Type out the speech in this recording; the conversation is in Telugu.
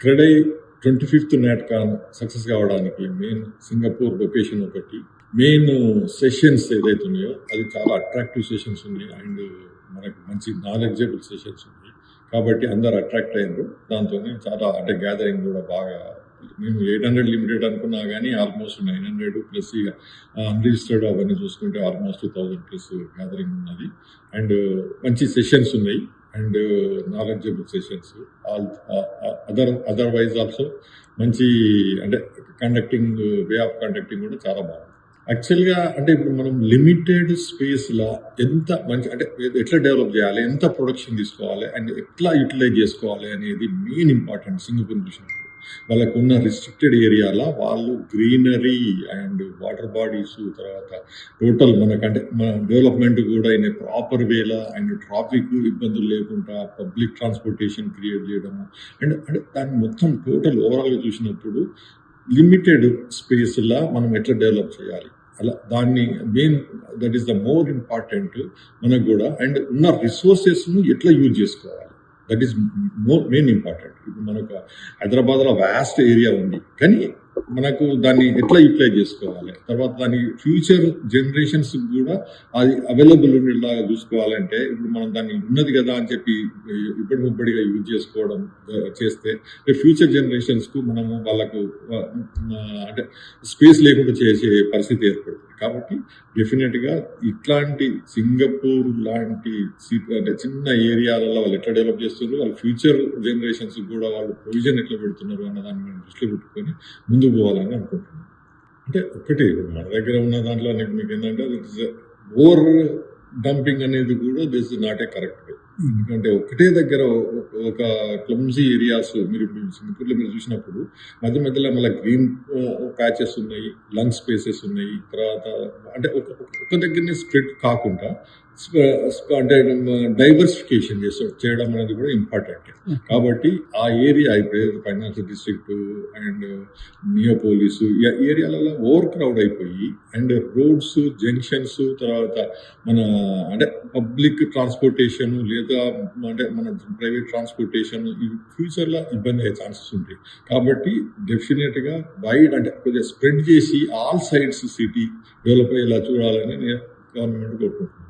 క్రెడై 25th నాట్కాన్ సక్సెస్ కావడానికి మెయిన్ సింగపూర్ లొకేషన్ ఒకటి, మెయిన్ సెషన్స్ ఏదైతే ఉన్నాయో అది చాలా అట్రాక్టివ్ సెషన్స్ ఉన్నాయి అండ్ మనకు మంచి నాలెడ్జబుల్ సెషన్స్ ఉన్నాయి కాబట్టి అందరు అట్రాక్ట్ అయ్యారు. దాంతో చాలా అంటే గ్యాదరింగ్ కూడా బాగా, మేము 800 లిమిటెడ్ అనుకున్నా కానీ ఆల్మోస్ట్ 900 ప్లస్ ఇక అన్రిజిస్టర్డ్ అవన్నీ చూసుకుంటే ఆల్మోస్ట్ 1000 ప్లస్ గ్యాదరింగ్ ఉన్నది అండ్ మంచి సెషన్స్ ఉన్నాయి and knowledgeable sessions. Otherwise also మంచి అంటే కండక్టింగ్ వే ఆఫ్ కండక్టింగ్ కూడా చాలా బాగుంది. యాక్చువల్గా అంటే ఇప్పుడు మనం లిమిటెడ్ స్పేస్లో ఎంత మంచి అంటే ఎట్లా డెవలప్ చేయాలి, ఎంత ప్రొడక్షన్ తీసుకోవాలి అండ్ ఎట్లా యూటిలైజ్ చేసుకోవాలి అనేది మెయిన్ ఇంపార్టెంట్. సింగపూర్ చూసినప్పుడు వాళ్ళకు ఉన్న రిస్ట్రిక్టెడ్ ఏరియాలో వాళ్ళు గ్రీనరీ అండ్ వాటర్ బాడీస్, తర్వాత టోటల్ మనకంటే మన డెవలప్మెంట్ కూడా ఇన్ ప్రాపర్ వేలా అండ్ ట్రాఫిక్ ఇబ్బందులు లేకుండా పబ్లిక్ ట్రాన్స్పోర్టేషన్ క్రియేట్ చేయడము అండ్ అంటే దాన్ని మొత్తం టోటల్ ఓవరాల్గా చూసినప్పుడు లిమిటెడ్ స్పేస్లో మనం ఎట్లా డెవలప్ చేయాలి, అలా దాన్ని main that is the more important మనకు కూడా. అండ్ ఉన్న రిసోర్సెస్ను ఎట్లా యూజ్ చేసుకోవాలి దట్ ఈస్ మెయిన్ ఇంపార్టెంట్. ఇప్పుడు మనకు హైదరాబాద్లో వాస్ట్ ఏరియా ఉంది కానీ మనకు దాన్ని ఎట్లా యూటిలైజ్ చేసుకోవాలి, తర్వాత దాని ఫ్యూచర్ జనరేషన్స్ కూడా అది అవైలబుల్ ఉండేలాగా చూసుకోవాలంటే ఇప్పుడు మనం దాన్ని ఉన్నది కదా అని చెప్పి ఇప్పటికిప్పటిగా యూజ్ చేసుకోవడం చేస్తే ఫ్యూచర్ జనరేషన్స్కు మనము వాళ్ళకు అంటే స్పేస్ లేకుండా చేసే పరిస్థితి ఏర్పడుతుంది. కాబట్టి డెఫినెట్గా ఇట్లాంటి సింగపూర్ లాంటి అంటే చిన్న ఏరియాలలో వాళ్ళు ఎట్లా డెవలప్ చేస్తున్నారు, వాళ్ళ ఫ్యూచర్ జనరేషన్స్ కూడా వాళ్ళు ప్రొవిజన్ ఎట్లా పెడుతున్నారు అన్న దాన్ని మనం దృష్టిలో పెట్టుకొని ముందుకు పోవాలని అనుకుంటున్నాను. అంటే ఒకటి మన దగ్గర ఉన్న దాంట్లో మీకు ఏంటంటే ఓవర్ డంపింగ్ అనేది కూడా this is not a correct way. ఎందుకంటే ఒకటే దగ్గర ఒక క్లమ్జీ ఏరియాస్ మీరు ఇప్పుడు సింగపూర్లో మీరు చూసినప్పుడు మధ్య మధ్యలో మళ్ళీ గ్రీన్ ప్యాచెస్ ఉన్నాయి, లంగ్ స్పేసెస్ ఉన్నాయి, తర్వాత అంటే ఒక దగ్గరనే స్ప్రెడ్ కాకుండా అంటే డైవర్సిఫికేషన్ చేయడం అనేది కూడా ఇంపార్టెంట్. కాబట్టి ఆ ఏరియా ఇప్పుడు ఫైనాన్షియల్ డిస్ట్రిక్ట్ అండ్ నియోపోలిస్ ఏరియాలలో ఓవర్ క్రౌడ్ అయిపోయి అండ్ రోడ్స్, జంక్షన్స్, తర్వాత మన అంటే పబ్లిక్ ట్రాన్స్పోర్టేషన్ లేదా అంటే మన ప్రైవేట్ ట్రాన్స్పోర్టేషన్ ఈ ఫ్యూచర్లో ఇబ్బంది అయ్యే ఛాన్సెస్ ఉంటాయి. కాబట్టి డెఫినెట్గా వైడ్ అంటే కొద్దిగా స్ప్రెడ్ చేసి ఆల్ సైడ్స్ సిటీ డెవలప్ అయ్యేలా చూడాలని నేను గవర్నమెంట్ కోరుకుంటున్నాను.